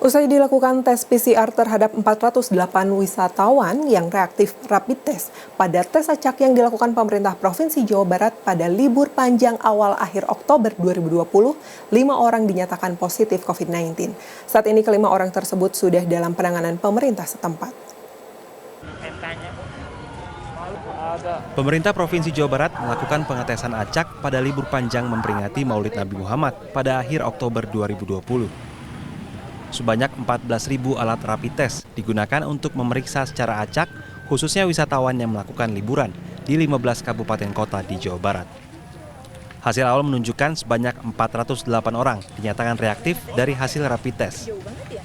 Usai dilakukan tes PCR terhadap 408 wisatawan yang reaktif rapid test pada tes acak yang dilakukan pemerintah Provinsi Jawa Barat pada libur panjang awal akhir Oktober 2020, 5 orang dinyatakan positif COVID-19. Saat ini kelima orang tersebut sudah dalam penanganan pemerintah setempat. Pemerintah Provinsi Jawa Barat melakukan pengetesan acak pada libur panjang memperingati Maulid Nabi Muhammad pada akhir Oktober 2020. Sebanyak 14.000 alat rapid test digunakan untuk memeriksa secara acak, khususnya wisatawan yang melakukan liburan di 15 kabupaten kota di Jawa Barat. Hasil awal menunjukkan sebanyak 408 orang dinyatakan reaktif dari hasil rapid test.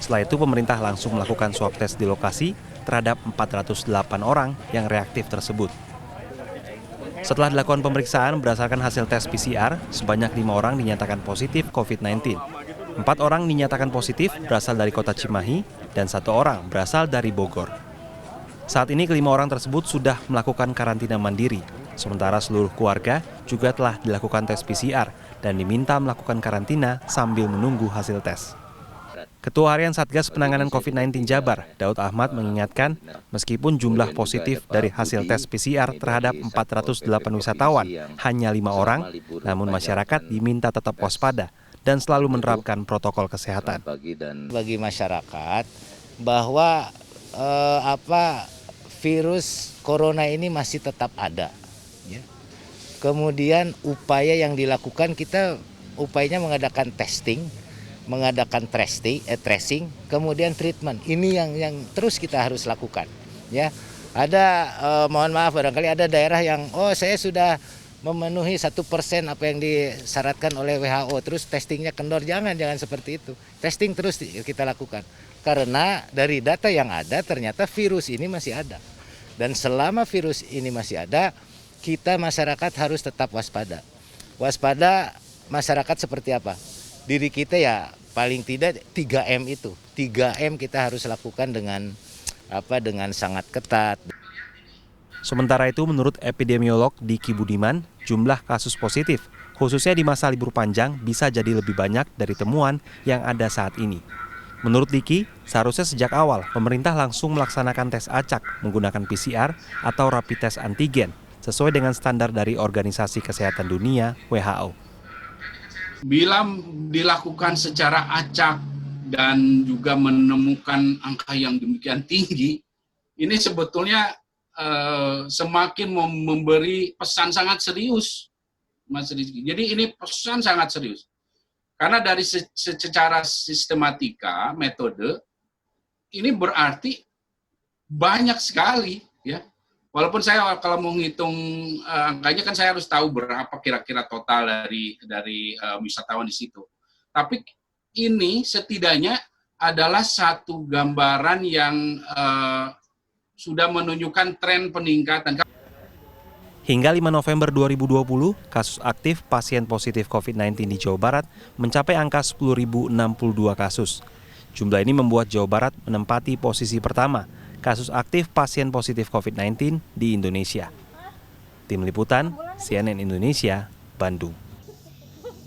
Setelah itu pemerintah langsung melakukan swab test di lokasi terhadap 408 orang yang reaktif tersebut. Setelah dilakukan pemeriksaan berdasarkan hasil tes PCR, sebanyak 5 orang dinyatakan positif COVID-19. 4 orang dinyatakan positif berasal dari kota Cimahi dan 1 orang berasal dari Bogor. Saat ini kelima orang tersebut sudah melakukan karantina mandiri, sementara seluruh keluarga juga telah dilakukan tes PCR dan diminta melakukan karantina sambil menunggu hasil tes. Ketua Harian Satgas Penanganan COVID-19 Jabar, Daud Ahmad mengingatkan, meskipun jumlah positif dari hasil tes PCR terhadap 408 wisatawan hanya 5 orang, namun masyarakat diminta tetap waspada dan selalu menerapkan protokol kesehatan. Bagi masyarakat bahwa virus corona ini masih tetap ada. Ya. Kemudian upaya yang dilakukan upayanya mengadakan testing, mengadakan tracing, kemudian treatment. Ini yang terus kita harus lakukan. Ya, ada mohon maaf barangkali ada daerah yang saya sudah memenuhi 1% apa yang disyaratkan oleh WHO, terus testingnya kendor. Jangan seperti itu. Testing terus kita lakukan. Karena dari data yang ada ternyata virus ini masih ada. Dan selama virus ini masih ada, kita masyarakat harus tetap waspada. Waspada masyarakat seperti apa? Diri kita ya paling tidak 3M itu. 3M kita harus lakukan dengan sangat ketat. Sementara itu, menurut epidemiolog Diki Budiman, jumlah kasus positif, khususnya di masa libur panjang, bisa jadi lebih banyak dari temuan yang ada saat ini. Menurut Diki, seharusnya sejak awal pemerintah langsung melaksanakan tes acak menggunakan PCR atau rapid test antigen, sesuai dengan standar dari Organisasi Kesehatan Dunia, WHO. Bila dilakukan secara acak dan juga menemukan angka yang demikian tinggi, ini sebetulnya semakin memberi pesan sangat serius, Mas Rizky. Jadi ini pesan sangat serius. Karena dari secara sistematika, metode, ini berarti banyak sekali, ya. Walaupun saya kalau mau ngitung angkanya kan saya harus tahu berapa kira-kira total dari wisatawan di situ. Tapi ini setidaknya adalah satu gambaran yang sudah menunjukkan tren peningkatan. Hingga 5 November 2020, kasus aktif pasien positif COVID-19 di Jawa Barat mencapai angka 10.062 kasus. Jumlah ini membuat Jawa Barat menempati posisi pertama kasus aktif pasien positif COVID-19 di Indonesia. Tim Liputan, CNN Indonesia, Bandung.